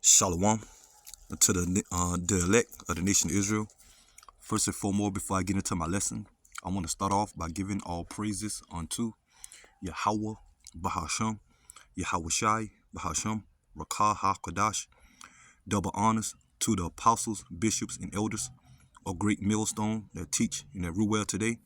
Shalom to the elect of the nation of Israel. First and foremost, before I get into my lesson, I want to start off by giving all praises unto Yahweh Bahasham, Yahweh Shai Bahasham, Rakah HaKadash. Double honors to the apostles, bishops, and elders of Great Millstone that teach in that Ruel today.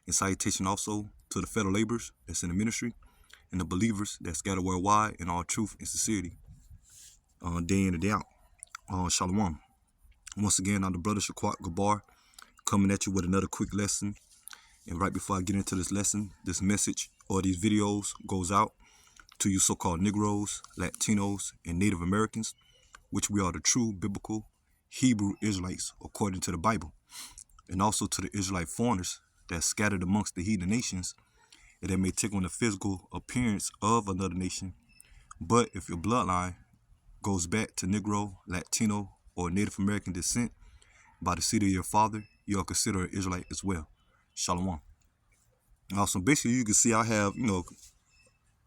And salutation also to the federal laborers that's in the ministry and the believers that scatter worldwide in all truth and sincerity, day in and day out. Shalom. Once again, I'm the brother Shaquat Gabar coming at you with another quick lesson. And right before I get into this lesson, this message or these videos goes out to you so-called Negroes, Latinos, and Native Americans, which we are the true biblical Hebrew Israelites according to the Bible, and also to the Israelite foreigners that scattered amongst the heathen nations and that may take on the physical appearance of another nation. But if your bloodline goes back to Negro, Latino, or Native American descent by the seed of your father, you are considered an Israelite as well. Shalom. So basically, you can see I have,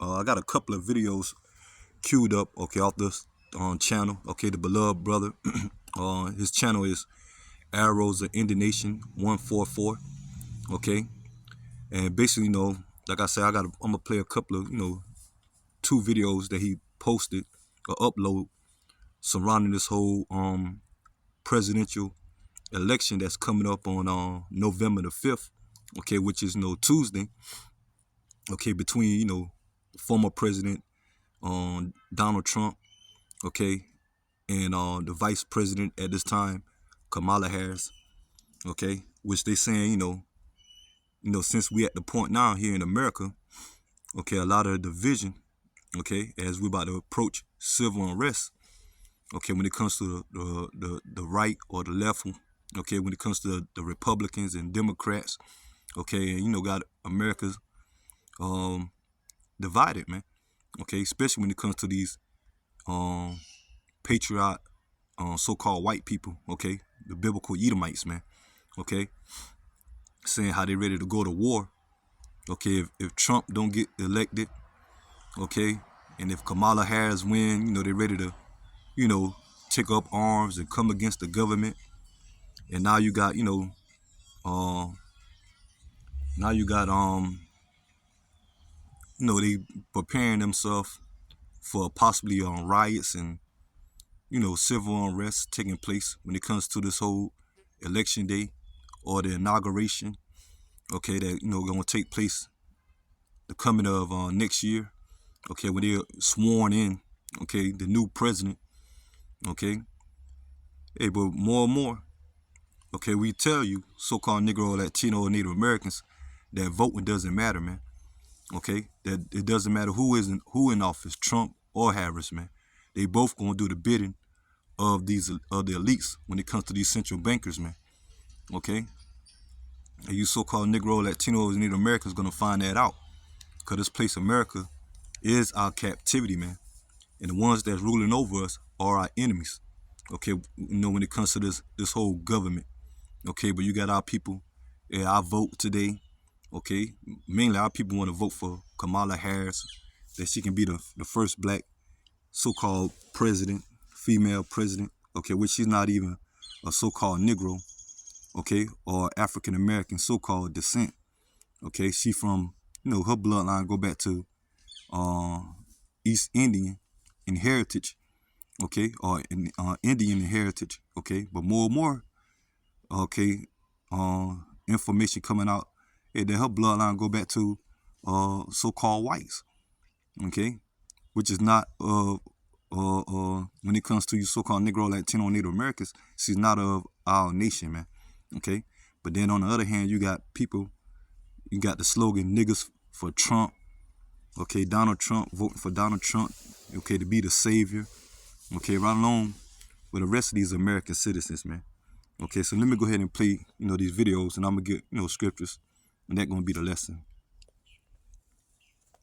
I got a couple of videos queued up, okay, off this channel, okay, the beloved brother. His channel is Arrows of Indignation 144, okay, and basically, like I said, I'm gonna play a couple of, two videos that he posted or upload surrounding this whole presidential election that's coming up on November the 5th, okay, which is Tuesday, okay, between former president Donald Trump, okay, and the vice president at this time, Kamala Harris, okay, which they saying, since we at the point now here in America, okay, a lot of division, okay, as we about to approach civil unrest, okay, when it comes to the right or the left, okay, when it comes to the Republicans and Democrats, okay, and got America's divided, man, okay, especially when it comes to these patriot so-called white people, okay, the biblical Edomites, man, okay, saying how they ready to go to war, okay, if Trump don't get elected, okay, and if Kamala Harris win, they ready to, take up arms and come against the government. And now you got, they preparing themselves for possibly riots and, civil unrest taking place when it comes to this whole election day or the inauguration, okay, that, going to take place the coming of next year, okay, when they're sworn in, okay, the new president, okay. Hey, but more and more, okay, we tell you, so-called Negro, Latino, and Native Americans, that voting doesn't matter, man. Okay, that it doesn't matter who in office, Trump or Harris, man. They both gonna do the bidding of the elites when it comes to these central bankers, man. Okay, and you so-called Negro, Latinos, and Native Americans gonna find that out, cause this place America is our captivity, man, and the ones that's ruling over us are our enemies. Okay, when it comes to this whole government. Okay, but you got our people. Yeah, I vote today. Okay, mainly our people want to vote for Kamala Harris, that she can be the first black so-called president, female president. Okay, which she's not even a so-called Negro. Okay, or African American so-called descent. Okay, she from her bloodline go back to East Indian in heritage. Okay, or Indian in heritage. Okay, but more and more, okay, information coming out, that her bloodline go back to so-called whites, okay, which is not when it comes to you so-called Negro, Latino, Native Americans, she's not of our nation, man, okay. But then on the other hand, you got the slogan "Niggas for Trump," okay, Donald Trump, voting for Donald Trump, okay, to be the savior, okay, right along with the rest of these American citizens, man. Okay, so let me go ahead and play, these videos, and I'm gonna get, scriptures, and that's gonna be the lesson.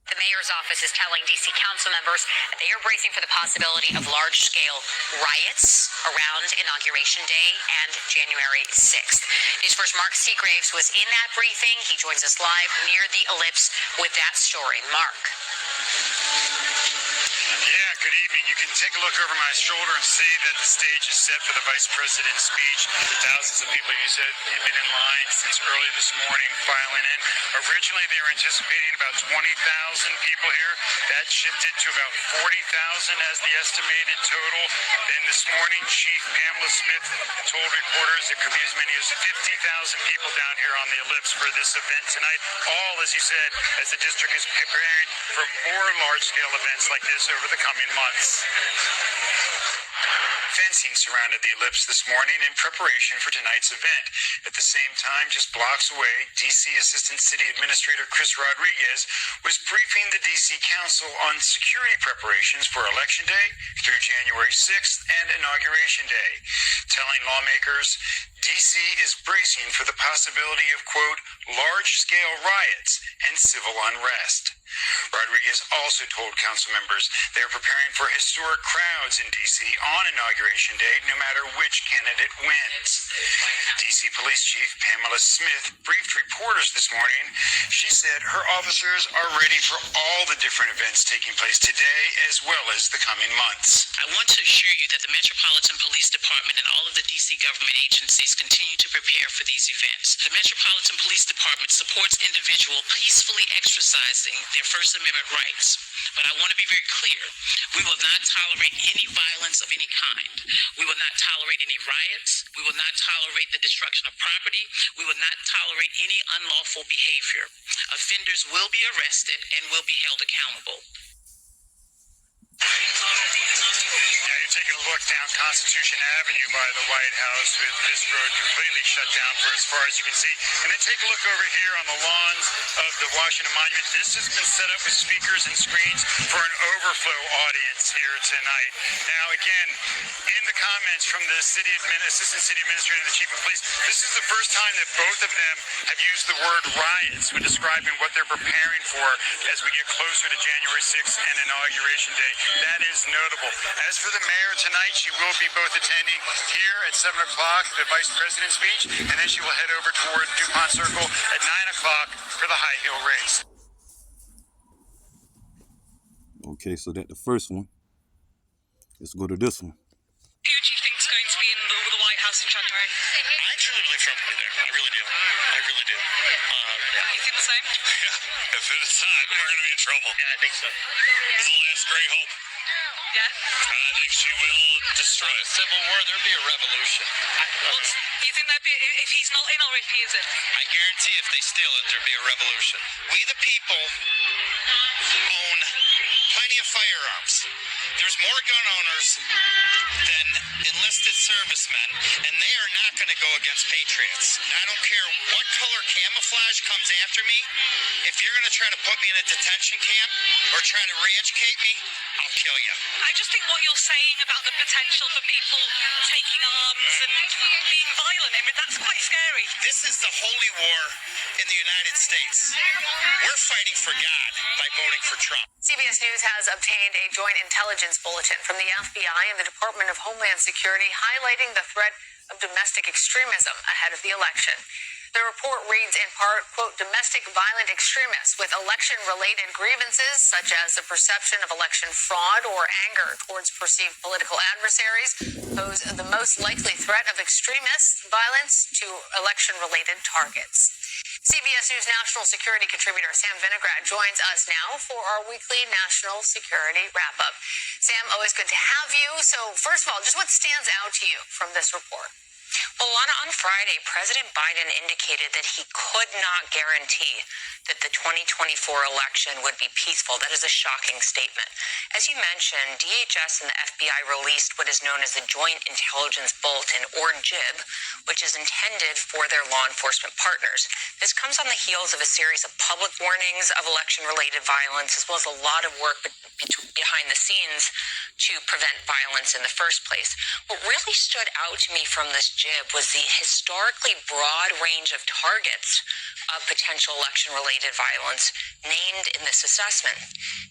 The mayor's office is telling D.C. council members that they are bracing for the possibility of large-scale riots around Inauguration Day and January 6th. News First Mark Seagraves was in that briefing. He joins us live near the Ellipse with that story. Mark. Yeah, good Good evening. You can take a look over my shoulder and see that the stage is set for the Vice President's speech. Thousands of people, you said, have been in line since early this morning filing in. Originally, they were anticipating about 20,000 people here. That shifted to about 40,000 as the estimated total. Then this morning, Chief Pamela Smith told reporters it could be as many as 50,000 people down here on the ellipse for this event tonight. All, as you said, as the district is preparing for more large-scale events like this over the coming months. Fencing surrounded the ellipse this morning in preparation for tonight's event. At the same time, just blocks away, D.C. Assistant City Administrator Chris Rodriguez was briefing the D.C. Council on security preparations for Election Day through January 6th and Inauguration Day, telling lawmakers D.C. is bracing for the possibility of, quote, large-scale riots and civil unrest. Rodriguez also told council members they are preparing for historic crowds in D.C. on Inauguration Day, no matter which candidate wins. D.C. Police Chief Pamela Smith briefed reporters this morning. She said her officers are ready for all the different events taking place today as well as the coming months. I want to assure you that the Metropolitan Police Department and all of the D.C. government agencies continue to prepare for these events. The Metropolitan Police Department supports individuals peacefully exercising their First Amendment rights. But I want to be very clear. We will not tolerate any violence of any kind. We will not tolerate any riots. We will not tolerate the destruction of property. We will not tolerate any unlawful behavior. Offenders will be arrested and will be held accountable. Now you're taking a look down Constitution Avenue by the White House with this road completely shut down for as far as you can see. And then take a look over here on the lawns of the Washington Monument. This has been set up with speakers and screens for an overflow audience here tonight. Now, again, in the comments from the Assistant City Administrator and the Chief of Police, this is the first time that both of them have used the word riots when describing what they're preparing for as we get closer to January 6th and Inauguration Day. That is notable. As for the mayor tonight, she will be both attending here at 7 o'clock, the Vice President's speech, and then she will head over toward DuPont Circle at 9 o'clock for the high heel race. Okay, so that's the first one. Let's go to this one. Who do you think is going to be in the White House in January? I truly believe Trump will be there. I really do. I really do. You think the same? Yeah. If it's not, we're going to be in trouble. Yeah, I think so. This is the last great hope. Yeah. I think she will destroy it. Civil war, there'll be a revolution. Well, do you think that'd be if he's not in or if he is in? I guarantee if they steal it, there'll be a revolution. We the people own plenty of firearms. There's more gun owners than enlisted servicemen, and they are not going to go against patriots. I don't care what color camouflage comes after me. If you're going to try to put me in a detention camp or try to re-educate me, I'll kill you. I just think what you're saying about the potential for people taking arms and being violent, I mean, that's quite scary. This is the holy war in the United States. We're fighting for God by voting for Trump. CBS News has obtained a joint intelligence bulletin from the FBI and the Department of Homeland Security highlighting the threat of domestic extremism ahead of the election. The report reads in part, quote, domestic violent extremists with election-related grievances such as the perception of election fraud or anger towards perceived political adversaries pose the most likely threat of extremist violence to election-related targets. CBS News national security contributor Sam Vinograd joins us now for our weekly national security wrap-up. Sam, always good to have you. So first of all, just what stands out to you from this report? Well, Lana, on Friday, President Biden indicated that he could not guarantee that the 2024 election would be peaceful. That is a shocking statement. As you mentioned, DHS and the FBI released what is known as the Joint Intelligence Bulletin, or JIB, which is intended for their law enforcement partners. This comes on the heels of a series of public warnings of election-related violence, as well as a lot of work behind the scenes to prevent violence in the first place. What really stood out to me from this JIB was the historically broad range of targets of potential election-related violence named in this assessment.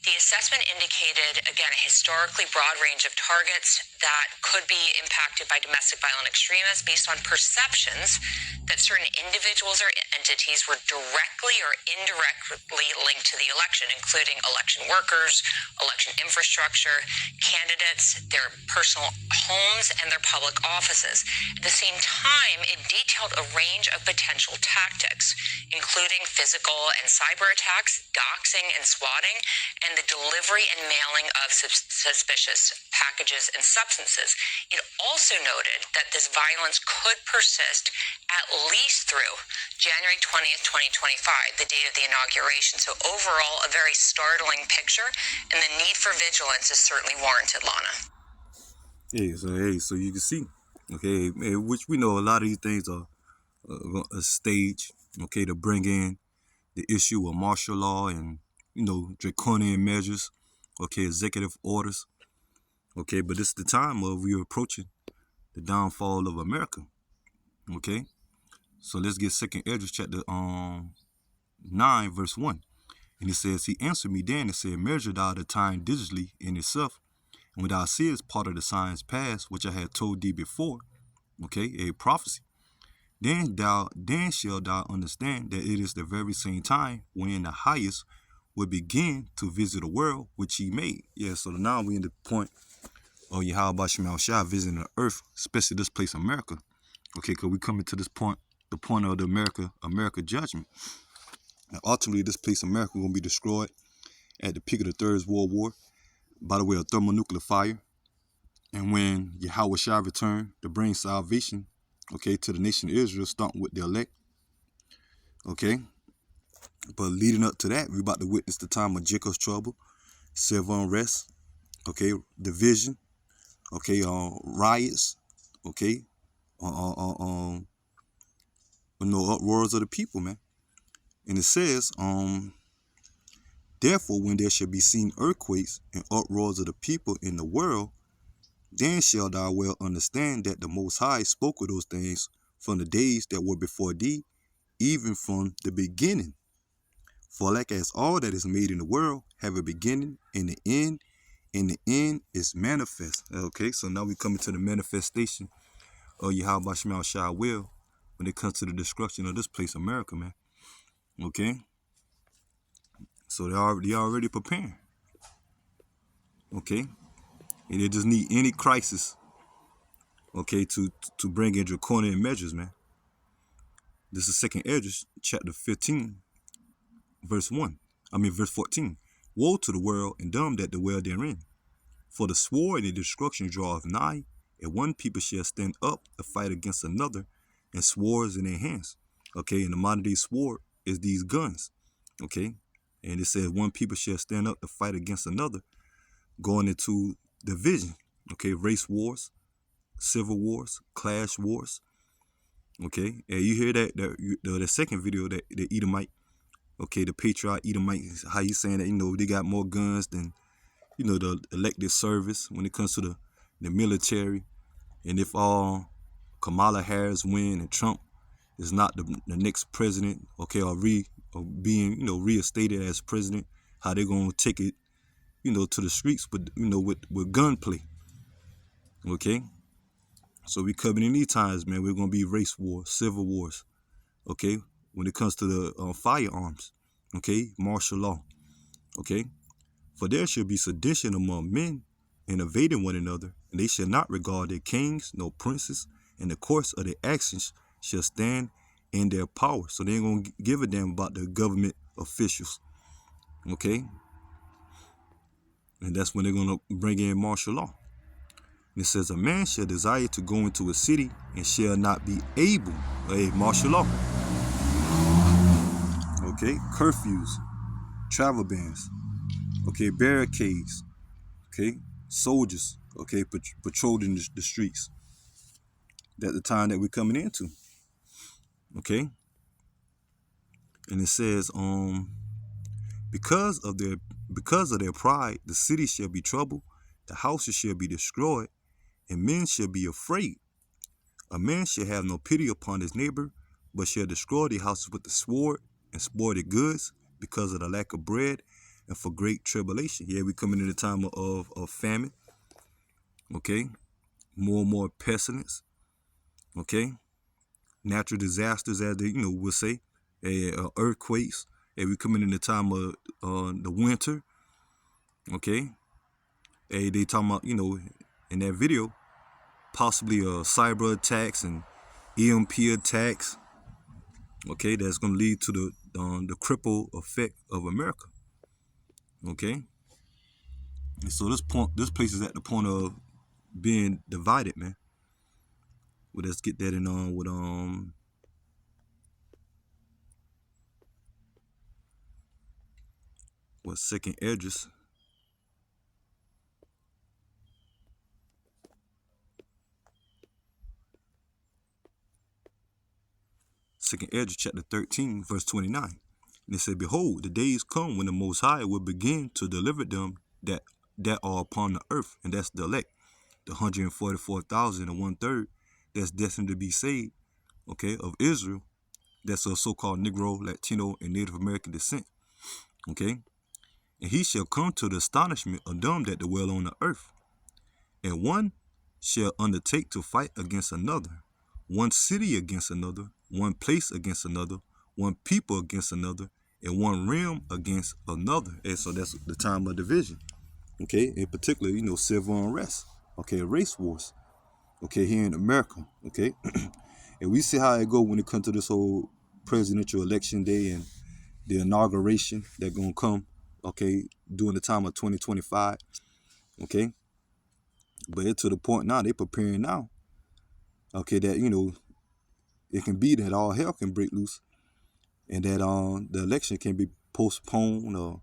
The assessment indicated, again, a historically broad range of targets that could be impacted by domestic violent extremists based on perceptions that certain individuals or entities were directly or indirectly linked to the election, including election workers, election infrastructure, candidates, their personal homes, and their public offices. At the same time, it detailed a range of potential tactics, including physical and cyber attacks, doxing and swatting, and the delivery and mailing of suspicious packages and substances. It also noted that this violence could persist at least through January 20th, 2025, the date of the inauguration. So overall, a very startling picture, and the need for vigilance is certainly warranted, Lana. So you can see, okay, which we know a lot of these things are a stage, okay, to bring in the issue of martial law and, draconian measures, okay, executive orders, okay, but it's the time of we're approaching the downfall of America, okay. So let's get 2 Esdras chapter 9 verse 1. And it says, he answered me then and said, measure thou the time diligently in itself, and when thou seest part of the signs past, which I had told thee before, okay, a prophecy, then shalt thou understand that it is the very same time when the highest will begin to visit the world which he made. Yeah, so now we're in the point of Yahweh Shema Shai visiting the earth, especially this place, America. Okay, because we coming to this point, the point of the America judgment. Now, ultimately, this place, America, going to be destroyed at the peak of the Third World War by the way of thermonuclear fire. And when Yahweh Shai return to bring salvation, okay, to the nation of Israel, starting with the elect, okay. But leading up to that, we're about to witness the time of Jacob's trouble, civil unrest, okay, division, okay, riots, okay, uproars of the people, man. And it says, therefore, when there shall be seen earthquakes and uproars of the people in the world, then shalt thou well understand that the Most High spoke of those things from the days that were before thee, even from the beginning. For like as all that is made in the world have a beginning and the end is manifest. Okay, so now we come into the manifestation of Yahweh Shema Shai will when it comes to the destruction of this place, America, man. Okay, so they already preparing. Okay, and they just need any crisis, okay, to bring in draconian measures, man. This is 2 Esdras chapter 15, verse 14. Woe to the world and them that dwell therein, for the sword and the destruction draweth nigh, and one people shall stand up to fight against another, and swords in their hands. Okay, and the modern day sword is these guns. Okay, and it says one people shall stand up to fight against another, going into division. Okay, race wars, civil wars, clash wars. Okay, and you hear that the second video, that the Edomite, okay, the patriarch Edomite, how he's saying that, they got more guns than, the elected service when it comes to the military. And if all Kamala Harris win and Trump is not the next president, okay, or being, reinstated as president, how they gonna take it, to the streets with, with gunplay. Okay, so we coming in these times, man. We're gonna be race wars, civil wars. Okay, when it comes to the firearms, okay, martial law. Okay, for there shall be sedition among men, and evading one another, and they shall not regard their kings, nor princes, and the course of their actions shall stand in their power. So they ain't gonna give a damn about the government officials. Okay, and that's when they're gonna bring in martial law. And it says, a man shall desire to go into a city and shall not be able. Martial law. Okay, curfews, travel bans, okay, barricades, okay, soldiers, okay, patrolling the streets. That's the time that we're coming into. Okay, and it says, because of their pride, the city shall be troubled, the houses shall be destroyed, and men shall be afraid. A man shall have no pity upon his neighbor, but shall destroy the houses with the sword and spoil the goods because of the lack of bread and for great tribulation. Yeah, we coming in the time of famine. Okay, more and more pestilence. Okay, natural disasters, as they will say, earthquakes. And we coming in the time of the winter. Okay, Hey, they talking about, you know, in that video, possibly cyber attacks and EMP attacks. Okay, that's gonna lead to the cripple effect of America. Okay, and so this place is at the point of being divided, man. Well, let's get that in on with Second Esdras. Second Esdras chapter 13, verse 29. And it said, Behold, the days come when the Most High will begin to deliver them that are upon the earth, and that's the elect, the 144,000 and 1/3 that's destined to be saved, okay, of Israel, that's of so-called Negro, Latino, and Native American descent, okay. And he shall come to the astonishment of them that dwell on the earth, and one shall undertake to fight against another, one city against another, one place against another, one people against another, and one realm against another. And so that's the time of division. Okay, in particular, you know, civil unrest. Okay, race wars. Okay, here in America. Okay, and we see how it go when it comes to this whole presidential election day and the inauguration that's gonna come. Okay, during the time of 2025. Okay, but it's to the point now they preparing now. Okay, that, you know, it can be that all hell can break loose, and that the election can be postponed, or,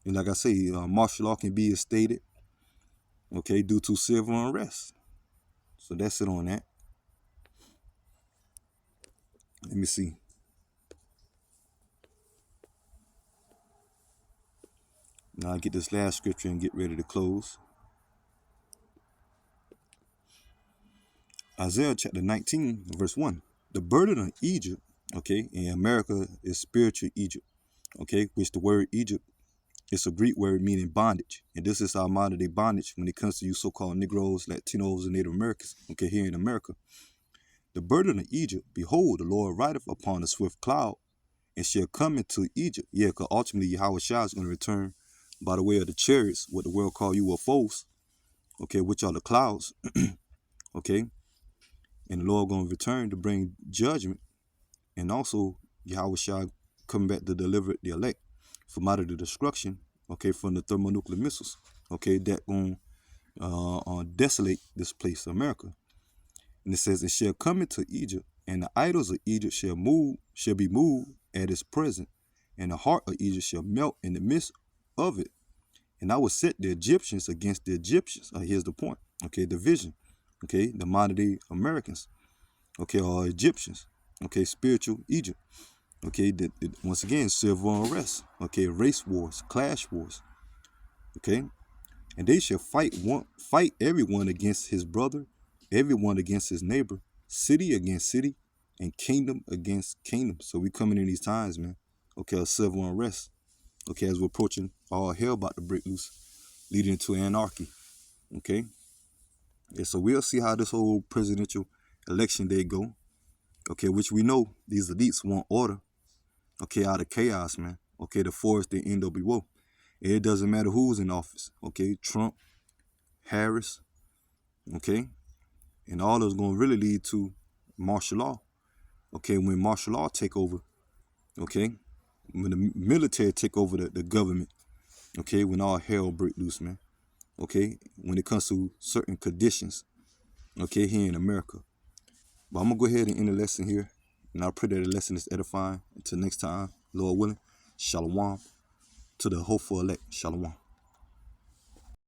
and like I say, martial law can be instated, okay, due to civil unrest. So that's it on that. Let me see. Now I get this last scripture and get ready to close. Isaiah chapter 19, verse 1. The burden of Egypt, okay, in America is spiritual Egypt, okay, which the word Egypt is a Greek word meaning bondage. And this is our modern day bondage when it comes to you so-called Negroes, Latinos, and Native Americans, okay, here in America. The burden of Egypt, behold, the Lord rideth upon a swift cloud, and shall come into Egypt. Yeah, because ultimately Yahweh Shah is going to return by the way of the chariots, what the world call UFOs, okay, which are the clouds, okay. And the Lord going to return to bring judgment, and also Yahweh Shah coming back to deliver the elect from out of the destruction, okay, from the thermonuclear missiles, okay, that going to desolate this place, America. And it says, it shall come into Egypt, and the idols of Egypt shall be moved at its present, and the heart of Egypt shall melt in the midst of it. And I will set the Egyptians against the Egyptians. Here's the point, okay, division, okay, the modern day Americans, okay, or Egyptians, okay, spiritual Egypt, okay, once again, civil unrest, okay, race wars, clash wars, okay, and they shall fight everyone against his brother, everyone against his neighbor, city against city, and kingdom against kingdom. So we coming in these times, man, okay, of civil unrest, okay, as we're approaching all hell about to break loose, leading to anarchy, okay. And so we'll see how this whole presidential election day go, okay, which we know these elites want order, okay, out of chaos, man, okay, to force the NWO. It doesn't matter who's in office, okay, Trump, Harris, okay, and all that's going to really lead to martial law, okay, when martial law take over, okay, when the military take over the government, okay, when all hell break loose, man, okay, when it comes to certain conditions, okay, here in America. But I'm going to go ahead and end the lesson here, and I pray that the lesson is edifying. Until next time, Lord willing, shalom to the hopeful elect, shalom.